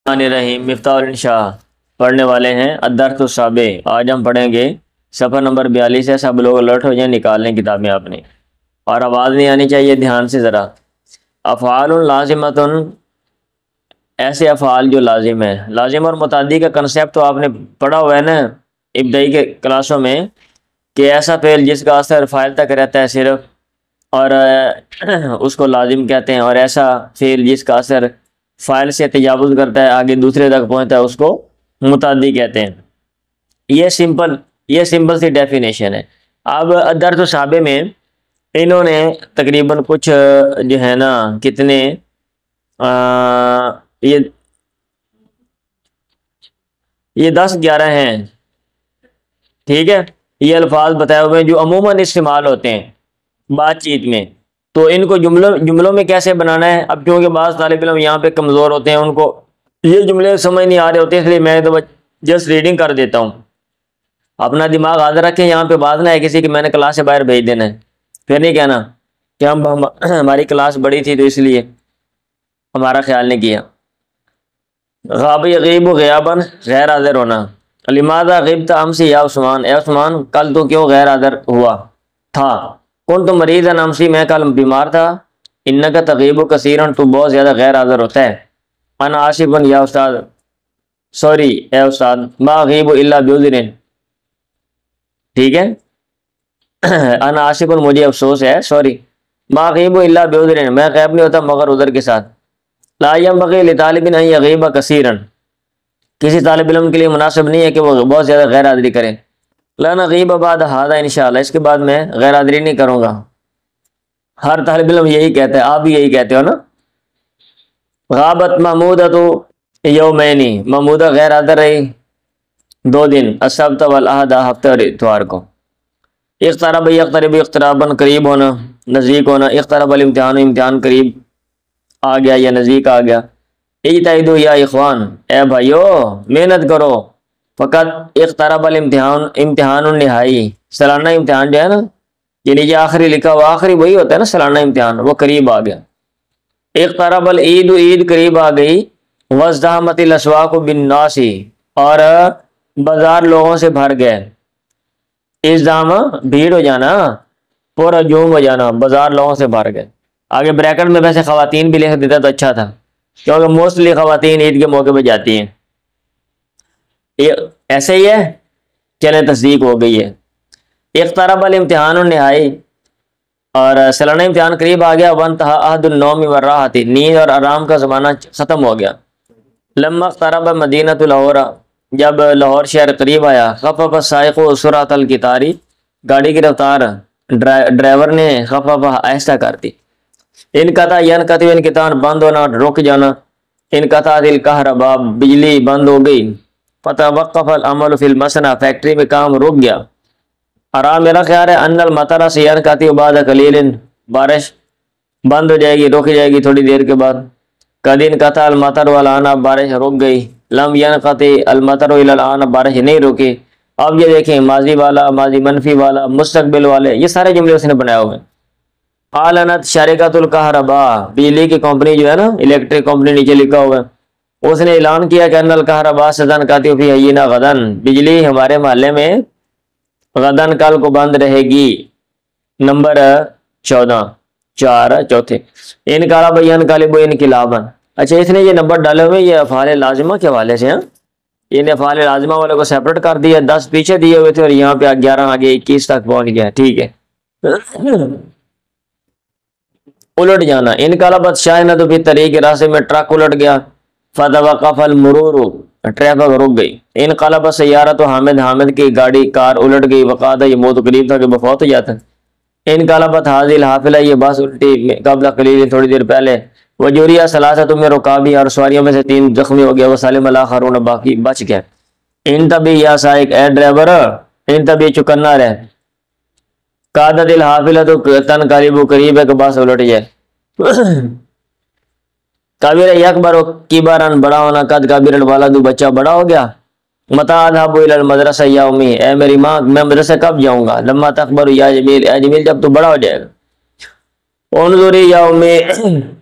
الرحیم مفتاح الانشاء پڑھنے والے ہیں الدرس السابع۔ آج ہم پڑھیں گے صفحہ نمبر 42 ہے۔ سب لوگ الرٹ ہو جائیں، نکال لیں کتابیں آپ نے، اور آواز نہیں آنی چاہیے، دھیان سے ذرا۔ افعال لازمۃ، ایسے افعال جو لازم ہیں۔ لازم اور متعدی کا کنسیپٹ تو آپ نے پڑھا ہوا ہے نا ابتدائی کے کلاسوں میں، کہ ایسا فعل جس کا اثر فاعل تک رہتا ہے صرف، اور اس کو لازم کہتے ہیں، اور ایسا فعل جس کا اثر فاعل سے تجاوز کرتا ہے، آگے دوسرے تک پہنچتا ہے، اس کو متعدی کہتے ہیں۔ یہ سمپل سی ڈیفینیشن ہے۔ اب الدرس السابع میں انہوں نے تقریباً کچھ جو ہے نا کتنے یہ 10-11 ہیں، ٹھیک ہے، یہ الفاظ بتائے ہوئے ہیں جو عموماً استعمال ہوتے ہیں بات چیت میں۔ تو ان کو جملوں میں کیسے بنانا ہے؟ اب کیونکہ بعض طالب علم یہاں پہ کمزور ہوتے ہیں، ان کو یہ جملے سمجھ نہیں آ رہے ہوتے، اس لیے میں تو جسٹ ریڈنگ کر دیتا ہوں۔ اپنا دماغ حاضر رکھیں، یہاں پہ بات نہ ہے کسی کہ میں نے کلاس سے باہر بھیج دینا ہے، پھر نہیں کہنا کہ ہماری کلاس بڑی تھی تو اس لیے ہمارا خیال نہیں کیا۔ غاب یغیب غیاباً، غیر حاضر ہونا۔ لماذا غبت امسی یا عثمان، اے عثمان کل تو کیوں غیر حاضر ہوا تھا؟ کن تو مریض امسی، میں کل بیمار تھا۔ انکا تغیب کثیرن، تو بہت زیادہ غیر حاضر ہوتا ہے۔ انا آصفن یا استاد، سوری اے استاد۔ ما غیب الا بعذر، ٹھیک ہے، انا آصفن مجھے افسوس ہے، سوری۔ ما غیب الا بعذر، میں غیب نہیں ہوتا مگر عذر کے ساتھ۔ لا ينبغي لطالب ان یغیب کثیرا، کسی طالب علم کے لیے مناسب نہیں ہے کہ وہ بہت زیادہ غیر حاضری کرے۔ لا نغیب بعد هذا انشاءاللہ، اس کے بعد میں غیر حاضری نہیں کروں گا۔ ہر طالب علم یہی کہتا ہے، آپ بھی یہی کہتے ہو نا۔ غابت محمودۃ یومین، محمودہ غیر حاضر رہی 2 دن، السبت والاحد، ہفتے اور اتوار کو۔ اقترب یقترب اقتراباً، قریب ہونا، نزدیک ہونا۔ اقترب الامتحان، امتحان قریب آ گیا یا نزدیک آ گیا۔ اجتہدوا یا اخوان، اے بھائیو محنت کرو۔ فقط اقترب الامتحان، امتحان النہائی، سالانہ امتحان جو ہے نا، یہ نیچے آخری لکھا ہوا، آخری وہی ہوتا ہے نا سالانہ امتحان، وہ قریب آ گیا۔ اقترب العید، عید قریب آ گئی۔ وازدحمت الاسواق بالناس، اور بازار لوگوں سے بھر گئے۔ ازدحام بھیڑ ہو جانا، پر ہجوم ہو جانا، بازار لوگوں سے بھر گئے۔ آگے بریکٹ میں ویسے خواتین بھی لکھ دیتا تو اچھا تھا، کیونکہ موسٹلی خواتین عید کے موقع پہ جاتی ہیں۔ ایسے ہی ہے، چلے تصدیق ہو گئی ہے۔ اقترب الامتحان النہائی، اور سالانہ امتحان قریب آ گیا۔ وانتہا عہد النوم والراحت، نیند اور آرام کا زمانہ ختم ہو گیا۔ لما اقترب مدینۃ لاہور، جب لاہور شہر قریب آیا۔ خفف السائق سرعۃ القطار، گاڑی کی رفتار ڈرائیور نے خفف آہستہ کر دی۔ انقطع ینقطع، انقطاع بند ہونا، رک جانا۔ انقطعت الکہرباء، بجلی بند ہو گئی۔ فتوقف العمل فی المصنع، فیکٹری میں کام رک گیا۔ آرام، میرا خیال ہے ان المطر سینقطع بعد قلیل، بارش بند ہو جائے گی، رک جائے گی تھوڑی دیر کے بعد۔ قد انقطع المطر والآن، بارش رک گئی۔ لم ینقطع المطر الی الآن، بارش نہیں رکی۔ اب یہ دیکھیں، ماضی والا، ماضی منفی والا، مستقبل والے، یہ سارے جملے اس نے بنائے ہوئے ہیں۔ اعلنت شرکت الکہرباء، بجلی کی کمپنی جو ہے نا، الیکٹرک کمپنی نیچے لکھا ہوا ہے، اس نے اعلان کیا کہ ان الکہرباء ستنقطع فی حینا غداً، بجلی ہمارے محلے میں غداً کل کو بند رہے گی۔ نمبر 14، 4 چوتھے۔ انقلب ینقلب انقلابا، اچھا اس نے یہ نمبر ڈالے ہوئے، یہ افعال لازمہ کے حوالے سے ہیں، یہ نے افعال لازمہ والے کو سیپریٹ کر دیا، 10 پیچھے دیے ہوئے تھے اور یہاں پہ 11 آگے 21 تک پہنچ گیا، ٹھیک ہے۔ الٹ جانا۔ انقلبت شاہنۃ فی الطریق، راستے میں ٹرک الٹ گیا۔ فتوقف المرور، ٹریفک رک گئی۔ انقلب سیارۃ حامد، حامد کی گاڑی کار الٹ گئی۔ وقعہ، یہ موت قریب تھا کہ بفوت ہو جاتا۔ انقلبت هذه الحافلہ، یہ بس الٹی قبل قلیل، تھوڑی دیر پہلے۔ وجوریہ ثلاثۃ من رکابی، اور سواریوں میں سے 3 زخمی ہو گیا۔ وسالم الاخرون، باقی بچ گئے۔ انتبہ یا سائق، اے ڈرائیور انتبہ، چکنا رہ۔ قادت الحافلہ، تو تنقلب، قریب ہے کہ بس الٹ جائے۔ کبیر یکبر کبرن، بڑا ہونا۔ قد کبیر الولد، بچہ بڑا ہو گیا۔ متی اذهب الى المدرسہ یا امی، اے میری ماں میں مدرسے کب جاؤں گا۔ لما تکبر یا جمیل، اے جمیل جب تو بڑا ہو جائے گا۔ انظری یا امی،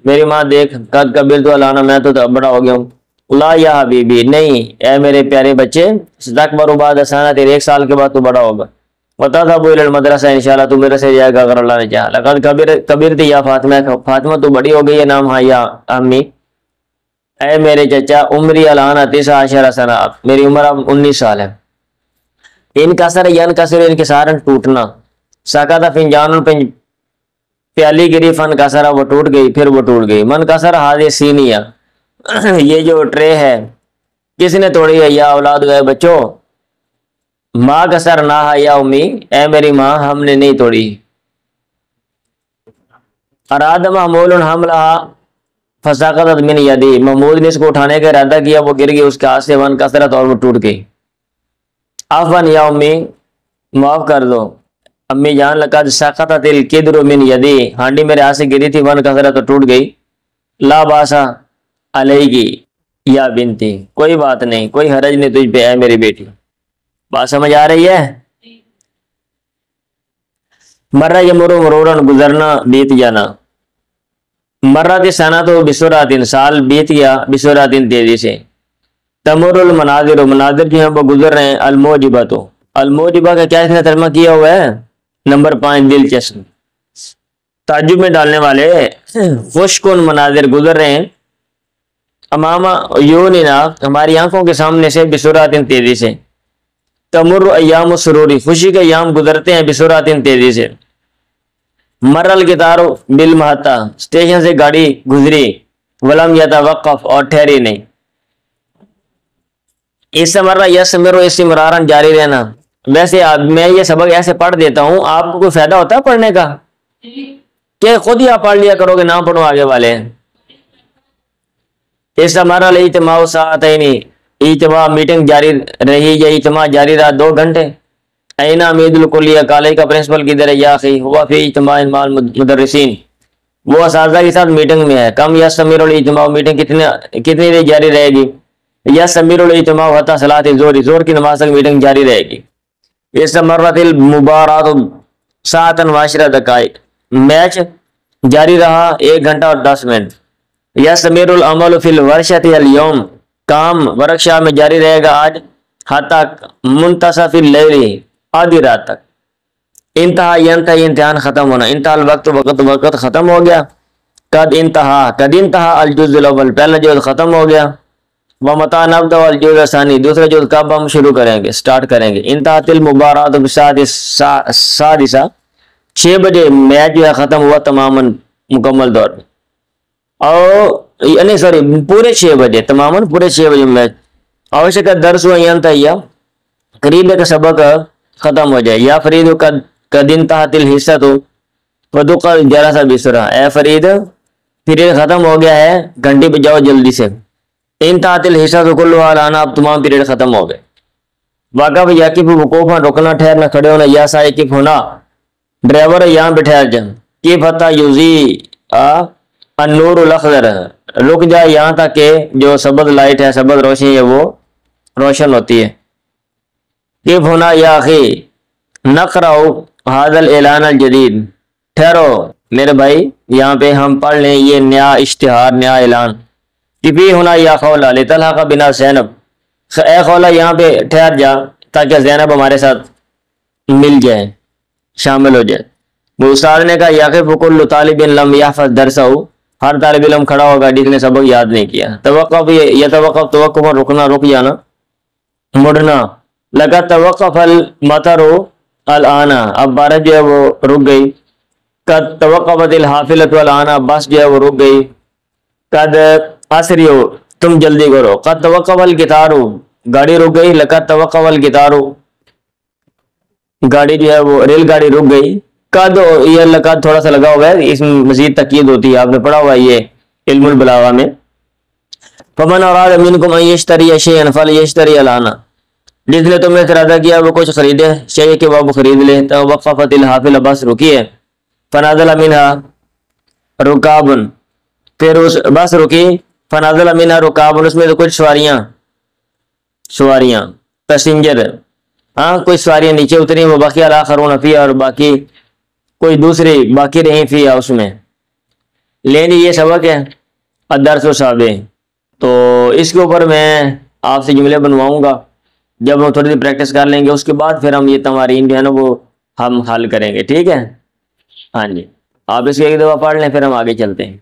میری ماں دیکھ۔ قد کبرت الانا، میں تو بڑا ہو گیا ہوں۔ لا یا حبیبی نہیں اے میرے پیارے بچے، ستکبر بعد سنہ تیرے 1 سال کے بعد تو بڑا ہوگا، وتذهب الى المدرسہ انشاءاللہ تو مدرسے جائے گا اگر اللہ نے چاہا، لقد کبرت یا فاطمہ، فاطمہ تو بڑی ہو گئی ہے، نام ہاں یا امی، اے میرے چچا عمری الان 19 سنہ، میری عمر اب 19 سال ہے، ان کسر ین کسر انکسارن ٹوٹنا، سکا تھا فنجان پیالی گری فن کسرا وہ ٹوٹ گئی، پھر وہ ٹوٹ گئی، من کسر حاضر سینیا یہ جو ٹرے ہے کس نے توڑی ہے، یا اولاد گئے بچوں، ماں کسر نہ یا امی، اے میری ماں ہم نے نہیں توڑی، اراد محمول حملہ فساقطت من یدی، محمود نے اس کو اٹھانے کا ارادہ کیا، وہ گر گئی اس کے ہاتھ سے، ون کسرت اور وہ ٹوٹ گئی، عفوا یا امی معاف کر دو امی جان، لقد سقطت القدر من یدی، ہانڈی میرے ہاتھ سے گری تھی، ون کسرت تو ٹوٹ گئی، لا باسا علیکی یا بنتی، کوئی بات نہیں، کوئی حرج نہیں تجھ پہ اے میری بیٹی، بات سمجھ آ رہی ہے؟ مرہ یمرو مرورن گزرنا بیت جانا، مرہ تی سنہ تو بسرعتن سال بیت گیا، بسرعتن تیزی سے، تمر المناظر مناظر جو ہیں وہ گزر رہے ہیں، الموجبہ تو الموجبہ کا کیا اس نے ترجمہ کیا ہوا ہے؟ نمبر 5 دلچسپ، تعجب میں ڈالنے والے، خوشکن مناظر گزر رہے ہیں، اماما یوننا ہماری آنکھوں کے سامنے سے، بسرعتن تیزی سے، تمر ایام سروری خوشی کے ایام گزرتے ہیں، بسرعتن تیزی سے، مر القطار بالمحطہ اسٹیشن سے گاڑی گزری، ولم یتوقف اور ٹھہری نہیں، اس سے مرہ یسمر استمرارن جاری رہنا، ویسے میں یہ سبق ایسے پڑھ دیتا ہوں، آپ کو کوئی فائدہ ہوتا ہے پڑھنے کا کہ خود ہی آپ پڑھ لیا کرو گے، نہ پڑھو آگے والے، اس سے مرہ الاجتماع ساعتین، اجتماع میٹنگ جاری رہی، یا اجتماع جاری رہا 2 گھنٹے، اینا امید الکلیہ کالج کا پرنسپل کدھر ہے، یا اخی ہوا فی اجتماع مال مدرسین، وہ اساتذہ کے ساتھ میٹنگ میں ہے، کم یستمر الاجتماع میٹنگ کتنی دیر جاری رہے گی، یستمر الاجتماع حتی صلاۃ الظہر، زہر کی نماز تک میٹنگ جاری رہے گی، استمرت المبارات ساعتاً و10 دقائق، میچ جاری رہا 1 گھنٹہ اور 10 منٹ، یستمر العمل فی الورشۃ اليوم، کام ورکشاپ میں جاری رہے گا آج، حتی منتصف اللیل، آدھی رات تک، انتہا ینتہی امتحان ختم ہونا، انتہا الوقت وقت ختم ہو گیا، قد انتہا الجزء الاول پہلا جزء ختم ہو گیا، ومتى نبدأ الجزء الثانی دوسرا جزء کب ہم شروع کریں گے، سٹارٹ کریں گے، انتہت المبارات السادسہ 6 بجے میچ جو ہے ختم ہوا تماما مکمل طور پہ، اور نہیں سوری پورے 6 بجے تماما پورے 6 بجے میچ، اوشک درس و ینتہی قریب ہے کہ سبق ختم ہو جائے، یا فرید قد انتہت الحصۃ فدق الجرس بسرعہ، اے فرید پیریڈ ختم ہو گیا ہے، گھنٹی بجاؤ جلدی سے، انتہت الحصۃ کلھا الان، اب تمام پیریڈ ختم ہو گئے، واقف یقف وقوفا رکنا ٹھہرنا کھڑے ہونا، یا سائقف ہونا ڈرائیور یہاں پہ ٹھہر جا، کیف حتی یضیء النور الاخضر رک جائے یہاں تک کہ جو سبز لائٹ ہے سبز روشنی ہے وہ روشن ہوتی ہے، کیف ہونا یا اخی نقرأ هذا الاعلان الجدید، ٹھہرو میرے بھائی یہاں پہ ہم پڑھ لیں یہ نیا اشتہار نیا اعلان، کبھی ہونا یا خولا لتلحق بنا زینب، اے خولا یہاں پہ ٹھہر جا تاکہ زینب ہمارے ساتھ مل جائے شامل ہو جائے، وہ استاد نے کہا یقف کل طالب لم یحفظ درسہ، ہر طالب علم کھڑا ہوگا جس نے سبق یاد نہیں کیا، توقف یتوقف توقف رکنا رک جانا مڑنا، لگا توقف المطر الان، اب بارش جو ہے وہ رک گئی، قد توقفت الحافلۃ الان، بس جو ہے وہ رک گئی، قد اسریو تم جلدی کرو، قد توقف القطار گاڑی رک گئی، لقد توقف القطار گاڑی جو ہے وہ ریل گاڑی رک گئی، قد یہ لقد تھوڑا سا لگا ہوا ہے اس میں مزید تاکید ہوتی ہے، آپ نے پڑھا ہوا ہے یہ علم البلاغہ میں، فمن اراد منکم ان یشتری شیئا فلیشتری الان، جس نے تم نے ارادہ کیا وہ کچھ خریدے شیء کہ وہ خرید لے، توقفت الحافلہ بس رکی ہے، فنازل منها رکاب پھر اس بس رکی، فنازل منها رکاب اس میں تو کچھ سواریاں پیسنجر، ہاں کوئی سواریاں نیچے اتری، وہ باقی الاخرون فیہا، اور باقی کوئی دوسری باقی رہیں فیہا اس میں، لیکن یہ سبق ہے الدرس السابع، تو اس کے اوپر میں آپ سے جملے بنواؤں گا، جب ہم تھوڑی سی پریکٹس کر لیں گے اس کے بعد پھر ہم یہ تمارین جو ہے نا وہ ہم حل کریں گے، ٹھیک ہے؟ ہاں جی، آپ اس کو ایک دفعہ پڑھ لیں پھر ہم آگے چلتے ہیں۔